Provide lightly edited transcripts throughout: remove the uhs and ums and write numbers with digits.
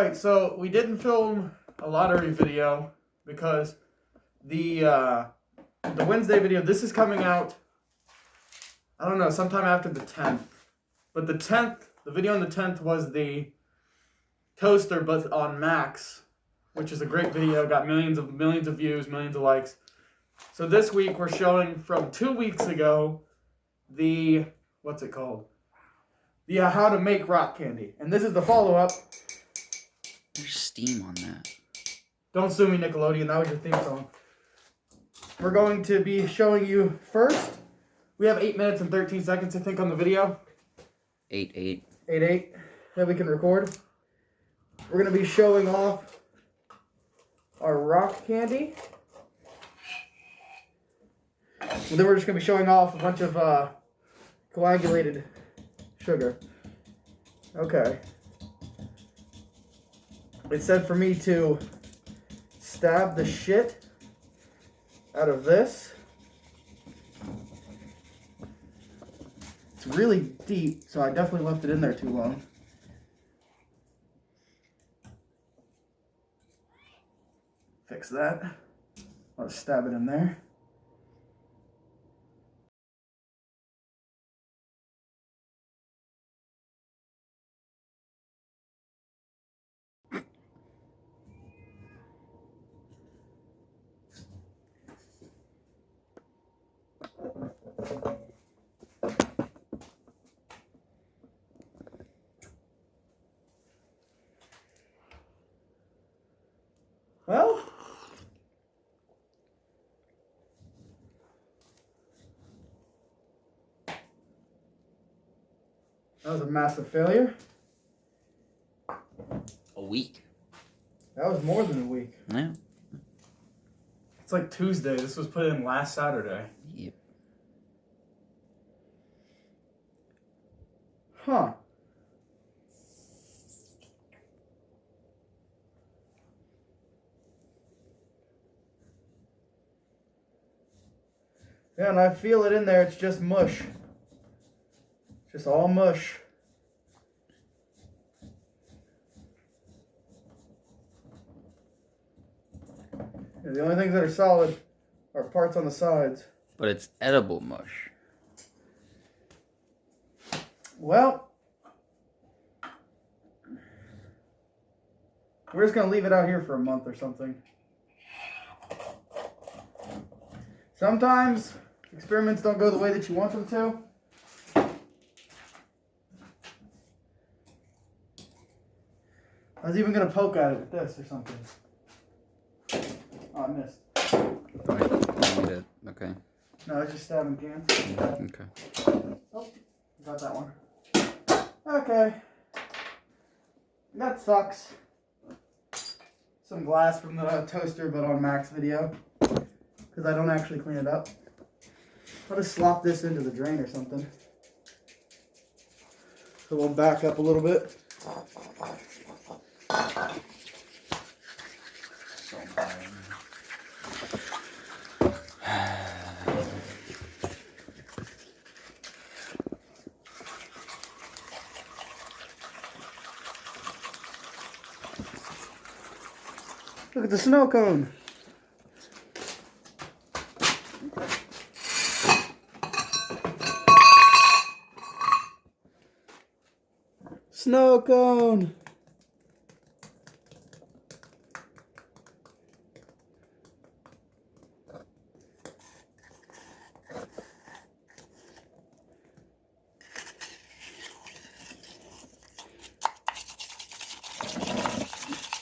Alright, so we didn't film a lottery video because the Wednesday video, this is coming out, I don't know, sometime after the 10th. But the 10th, the video on the 10th was the toaster, but on Max, which is a great video, got millions of views, millions of likes. So this week we're showing from 2 weeks ago the, what's it called? The how to make rock candy. And this is the follow-up. There's steam on that. Don't sue me, Nickelodeon. That was your theme song. We're going to be showing you first. We have 8 minutes and 13 seconds, I think, on the video. 8 that we can record. We're going to be showing off our rock candy. And then we're just going to be showing off a bunch of coagulated sugar. Okay. It said for me to stab the shit out of this. It's really deep, so I definitely left it in there too long. Fix that. I'll just stab it in there. Well, that was a massive failure. A week. That was more than a week. Yeah. It's like Tuesday. This was put in last Saturday. Yep. Huh. Yeah, and I feel it in there. It's just mush. Just all mush. Yeah, the only things that are solid are parts on the sides. But it's edible mush. Well, we're just going to leave it out here for a month or something. Sometimes experiments don't go the way that you want them to. I was even going to poke at it with this or something. Oh, I missed. Okay. No, I was just stabbing cans. Okay. Oh, got that one. Okay. That sucks. Some glass from the toaster, but on Max video. Because I don't actually clean it up. I'll just slop this into the drain or something. So we'll back up a little bit. Look at the snow cone. Snow cone.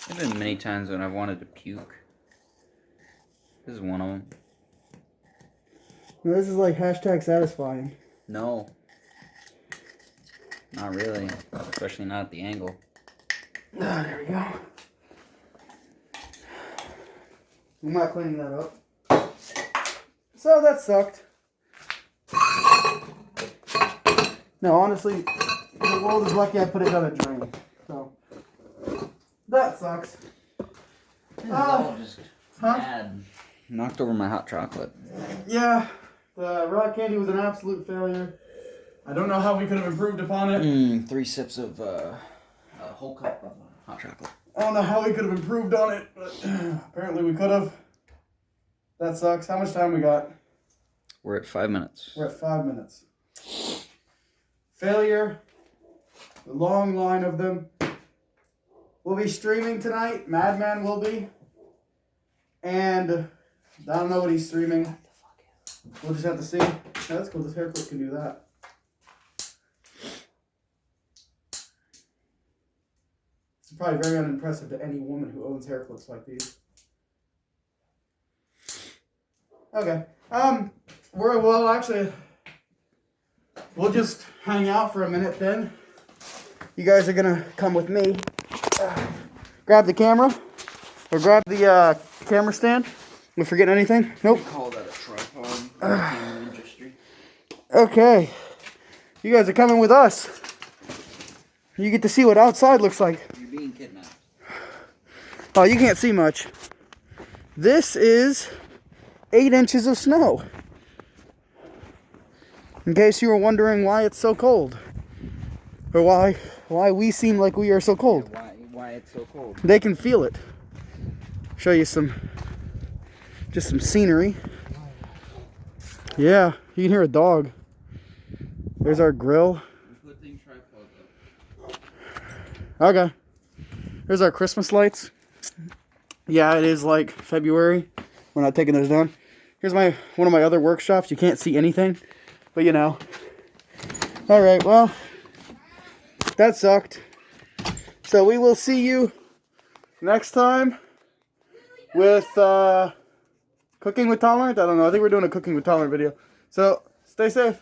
There have been many times when I've wanted to puke. This is one of them. Now this is like hashtag satisfying. No. Not really. Especially not at the angle. Ah, there we go. I'm not cleaning that up. So that sucked. No, honestly, the world is lucky I put it down a drain. So that sucks. Just mad. Knocked over my hot chocolate. Yeah, the rock candy was an absolute failure. I don't know how we could have improved upon it. 3 sips of a whole cup of hot chocolate. I don't know how we could have improved on it, but apparently we could have. That sucks. How much time we got? We're at 5 minutes. We're at 5 minutes. Failure. The long line of them. We'll be streaming tonight. Madman will be. And I don't know what he's streaming. We'll just have to see. Yeah, that's cool. This haircut can do that. It's probably very unimpressive to any woman who owns hair clips like these. Okay. Well, actually, we'll just hang out for a minute then. You guys are gonna come with me. Grab the camera, or grab the camera stand. We forgetting anything? Nope. Call that a tripod in the camera industry. Okay. You guys are coming with us. You get to see what outside looks like. You're being kidnapped. Oh, you can't see much. This is 8 inches of snow. In case you were wondering why it's so cold. Or why we seem like we are so cold. Why it's so cold? They can feel it. Show you just some scenery. Yeah, you can hear a dog. There's our grill. Good thing tripod though. Okay. There's our Christmas lights. Yeah, it is like February. We're not taking those down. Here's one of my other workshops. You can't see anything, but you know. All right, well, that sucked. So we will see you next time with Cooking with Tolerant. I don't know. I think we're doing a Cooking with Tolerant video. So stay safe.